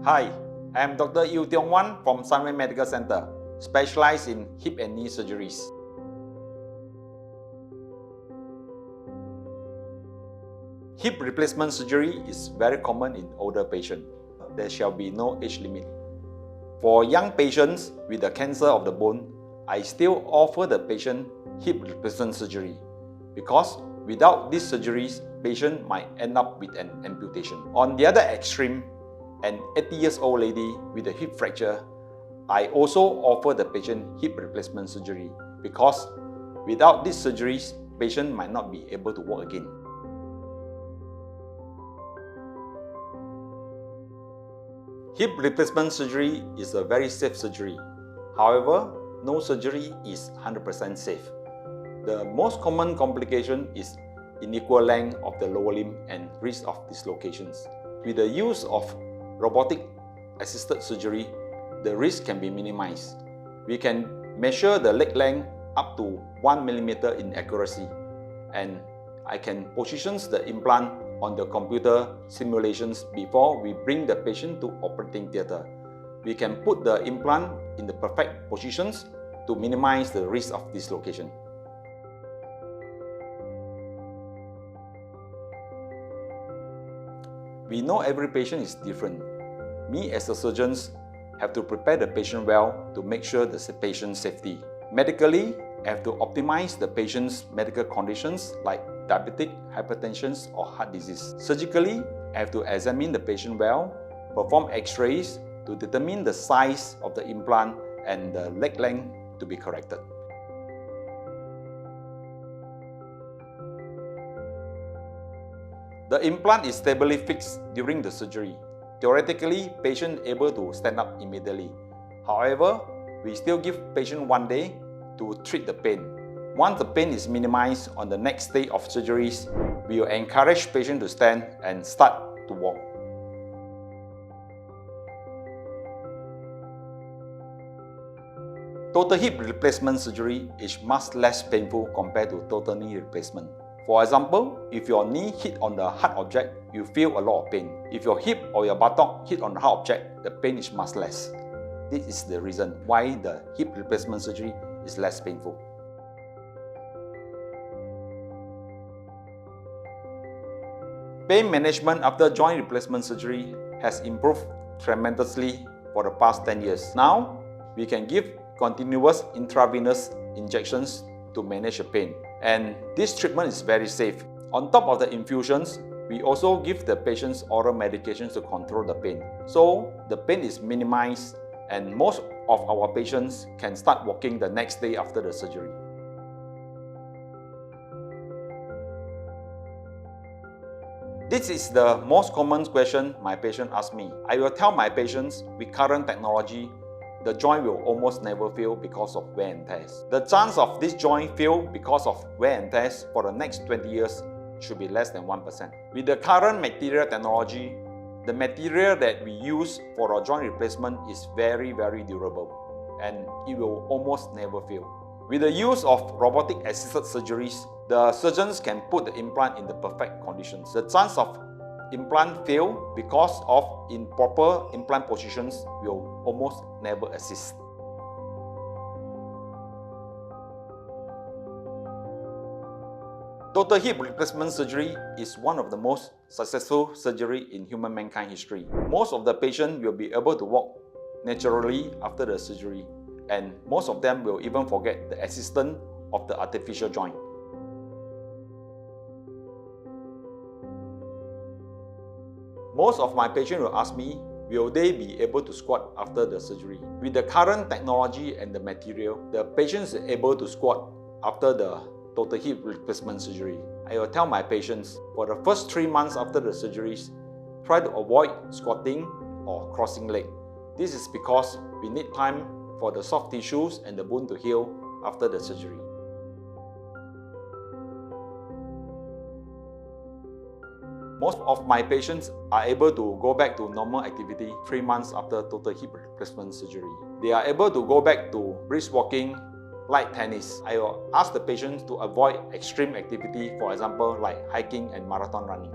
Hi, I am Dr. Ewe Teong Wan from Sunway Medical Center, specialized in hip and knee surgeries. Hip replacement surgery is very common in older patients. There shall be no age limit. For young patients with the cancer of the bone, I still offer the patient hip replacement surgery because without these surgeries, patient might end up with an amputation. On the other extreme, an 80 years old lady with a hip fracture, I also offer the patient hip replacement surgery because without these surgeries, patient might not be able to walk again. Hip replacement surgery is a very safe surgery. However, no surgery is 100% safe. The most common complication is unequal length of the lower limb and risk of dislocations. With the use of robotic-assisted surgery, the risk can be minimized. We can measure the leg length up to 1 mm in accuracy, and I can position the implant on the computer simulations before we bring the patient to operating theatre. We can put the implant in the perfect positions to minimize the risk of dislocation. We know every patient is different. Me as a surgeon have to prepare the patient well to make sure the patient's safety. Medically, I have to optimize the patient's medical conditions like diabetic, hypertension or heart disease. Surgically, I have to examine the patient well, perform x-rays to determine the size of the implant and the leg length to be corrected. The implant is stably fixed during the surgery. Theoretically, patient able to stand up immediately. However, we still give patient 1 day to treat the pain. Once the pain is minimized on the next day of surgeries, we will encourage patient to stand and start to walk. Total hip replacement surgery is much less painful compared to total knee replacement. For example, if your knee hit on the hard object, you feel a lot of pain. If your hip or your buttock hit on the hard object, the pain is much less. This is the reason why the hip replacement surgery is less painful. Pain management after joint replacement surgery has improved tremendously for the past 10 years. Now, we can give continuous intravenous injections to manage the pain. And this treatment is very safe. On top of the infusions, we also give the patients oral medications to control the pain. So, the pain is minimized and most of our patients can start walking the next day after the surgery. This is the most common question my patient asks me. I will tell my patients with current technology, the joint will almost never fail because of wear and tears. The chance of this joint fail because of wear and tears for the next 20 years should be less than 1%. With the current material technology, the material that we use for our joint replacement is very durable and it will almost never fail. With the use of robotic-assisted surgeries, the surgeons can put the implant in the perfect conditions. The chance of implant fail because of improper implant positions will almost never exist. Total hip replacement surgery is one of the most successful surgery in human mankind history. Most of the patients will be able to walk naturally after the surgery, and most of them will even forget the existence of the artificial joint. Most of my patients will ask me, will they be able to squat after the surgery? With the current technology and the material, the patients are able to squat after the total hip replacement surgery. I will tell my patients, for the first 3 months after the surgeries, try to avoid squatting or crossing leg. This is because we need time for the soft tissues and the bone to heal after the surgery. Most of my patients are able to go back to normal activity 3 months after total hip replacement surgery. They are able to go back to brisk walking, light tennis. I will ask the patients to avoid extreme activity, for example, like hiking and marathon running.